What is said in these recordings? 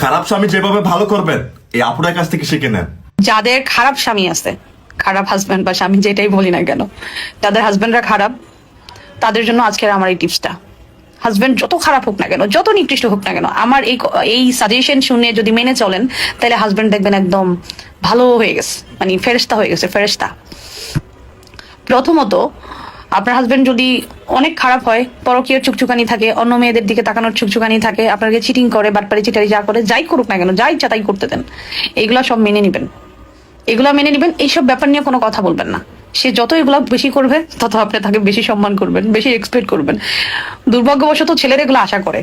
খারাপ স্বামী যেভাবে ভালো করবেন এই আপুটার কাছ থেকে শিখে নেন। যাদের খারাপ স্বামী আছে, খারাপ হাজব্যান্ড বা স্বামী যেটাই বলি না কেন, যাদের হাজব্যান্ডরা খারাপ, তাদের জন্য আজকের আমার এই টিপসটা। হাজব্যান্ড যত খারাপ হোক না কেন, যত নিকৃষ্ট হোক না কেন, আমার এই সাজেশন শুনে যদি মেনে চলেন, তাহলে হাজব্যান্ড দেখবেন একদম ভালো হয়ে গেছে, মানে ফেরেশতা হয়ে গেছে, ফেরেশতা। প্রথমত, আপনার হাজবেন্ড যদি অনেক খারাপ হয়, পরকীয় চুকচুকানি থাকে, অন্য মেয়েদের দিকে তাকানোর চুকচুকানি থাকে, আপনাকে চিটিং করে, বাটপারি চিটারি যা করে, যাই করুক না কেন, যা ইচ্ছা তাই করতে দেন, এগুলা সব মেনে নিবেন। এগুলা মেনে নিবেন, এইসব ব্যাপার নিয়ে কোনো কথা বলবেন না। সে যত এগুলা বেশি করবে, তত আপনি তাকে বেশি সম্মান করবেন, বেশি এক্সপেক্ট করবেন। দুর্ভাগ্যবশত ছেলেরা এগুলো আশা করে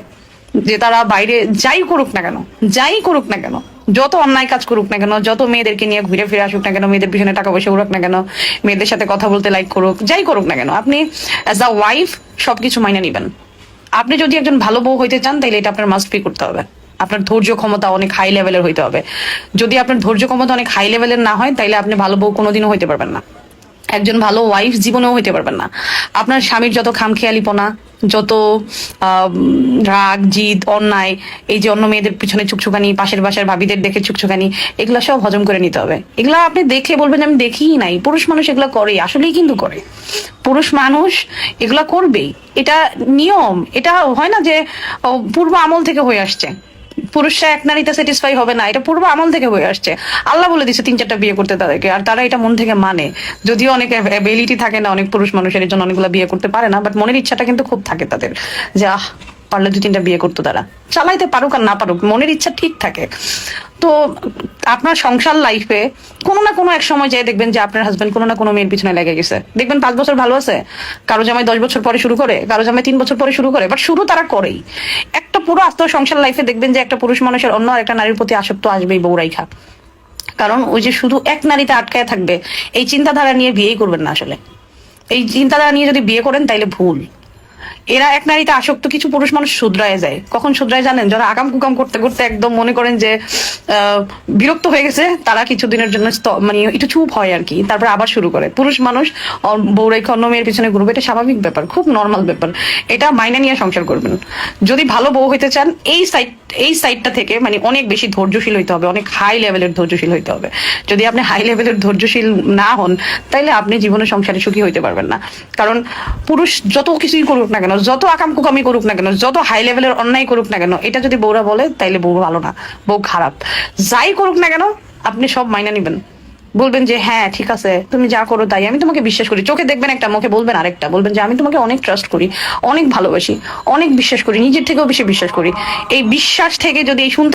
যে তারা বাইরে যাই করুক না কেন, যাই করুক না কেন, যত অন্যায় কাজ করুক না কেন, যত মেয়েদেরকে নিয়ে ঘুরে ফিরে আসুক না কেন, মেয়েদের পিছনে টাকা পয়সা উড়ুক না কেন, মেয়েদের সাথে কথা বলতে লাইক করুক, যাই করুক না কেন, আপনি অ্যাজ আ ওয়াইফ সবকিছু মাইনে নিবেন। আপনি যদি একজন ভালো বউ হইতে চান, তাহলে এটা আপনার মাস্ট বি করতে হবে। আপনার ধৈর্য ক্ষমতা অনেক হাই লেভেলের হইতে হবে। যদি আপনার ধৈর্য ক্ষমতা অনেক হাই লেভেলের না হয়, তাইলে আপনি ভালো বউ কোনোদিনও হইতে পারবেন না, একজন ভালো ওয়াইফ জীবনেও হইতে পারবেন না। আপনার স্বামীর যত খামখেয়ালিপনা, যত রাগ জিদ অন্যায়, এই যে অন্য মেয়েদের পিছনে চুকচুকানি, পাশের বাসার ভাবিদের দেখে চুকচুকানি, এগুলা সব হজম করে নিতে হবে। এগুলা আপনি দেখলে বলবেন আমি দেখিই নাই, পুরুষ মানুষ এগুলা করে, আসলেই কিন্তু করে। পুরুষ মানুষ এগুলা করবেই, এটা নিয়ম। এটা হয় না যে পূর্ব আমল থেকে হয়ে আসছে, পুরুষরা এক নারীতে স্যাটিসফাই হবে না, এটা পূর্ব আমল থেকে হয়ে আসছে। আল্লাহ বলে দিচ্ছে 3-4টা বিয়ে করতে তাদেরকে, আর তারা এটা মন থেকে মানে। যদিও অনেক অ্যাবিলিটি থাকে না অনেক পুরুষ মানুষের, জন্য অনেকগুলো বিয়ে করতে পারে না, বাট মনের ইচ্ছাটা কিন্তু খুব থাকে তাদের, যে পারলে 2-3টা বিয়ে করতো। তারা চালাইতে পারুক আর না পারুক, মনের ইচ্ছা ঠিক থাকে। তো আপনার সংসার লাইফে কোনো না কোনো এক সময় যেয়ে দেখবেন যে আপনার হাজবেন্ড কোনো না কোনো মেয়ের পিছনে লেগে গেছে। দেখবেন 5 বছর ভালো আছে, কারো জামাই 10 বছর পরে শুরু করে, কারো জামাই 3 বছর পরে শুরু করে, বাট শুরু তারা করেই। একটা পুরো আস্ত সংসার লাইফে দেখবেন যে একটা পুরুষ মানুষের অন্য একটা নারীর প্রতি আসক্ত আসবেই বউরাইখা। কারণ ওই যে শুধু এক নারীতে আটকায় থাকবে, এই চিন্তাধারা নিয়ে বিয়েই করবেন না আসলে। এই চিন্তাধারা নিয়ে যদি বিয়ে করেন তাইলে ভুল। এরা এক নারীতে আসক্ত কিছু পুরুষ মানুষ শুধরায় যায়। কখন শুধরায় জানেন? যারা আকাম কুকাম করতে করতে একদম মনে করেন যে বিরক্ত হয়ে গেছে, তারা কিছুদিনের জন্য মানে একটু চুপ হয় আর কি, তারপর আবার শুরু করে। পুরুষ মানুষ বউরাই অন্য মেয়ের পিছনে ঘুরবে, এটা স্বাভাবিক ব্যাপার, খুব নর্মাল ব্যাপার। এটা মাইনে নিয়ে সংসার করবেন। যদি ভালো বউ হইতে চান, এই সাইডটা থেকে মানে অনেক বেশি ধৈর্যশীল হইতে হবে, অনেক হাই লেভেলের ধৈর্যশীল হইতে হবে। যদি আপনি হাই লেভেলের ধৈর্যশীল না হন, তাইলে আপনি জীবনে সংসারে সুখী হইতে পারবেন না। কারণ পুরুষ যত কিছুই করুক না কেন, যত আকাম কুকামি করুক না কেন, যত হাই লেভেলের অন্যায় করুক না কেন, এটা যদি বউরা বলে, তাইলে বউ ভালো না, বউ খারাপ। যাই করুক না কেন, আপনি সব মাইনা নিবেন, বলবেন যে হ্যাঁ ঠিক আছে, তুমি যা করো তাই, আমি তোমাকে বিশ্বাস করি। চোখে দেখবেন একটা, মুখে বলবেন আরেকটা, বলবেন যে আমি তোমাকে অনেক ট্রাস্ট করি, অনেক ভালোবাসি, অনেক বিশ্বাস করি, নিজের থেকেও বেশি বিশ্বাস করি। এই বিশ্বাস থেকে যদি এই শুনতে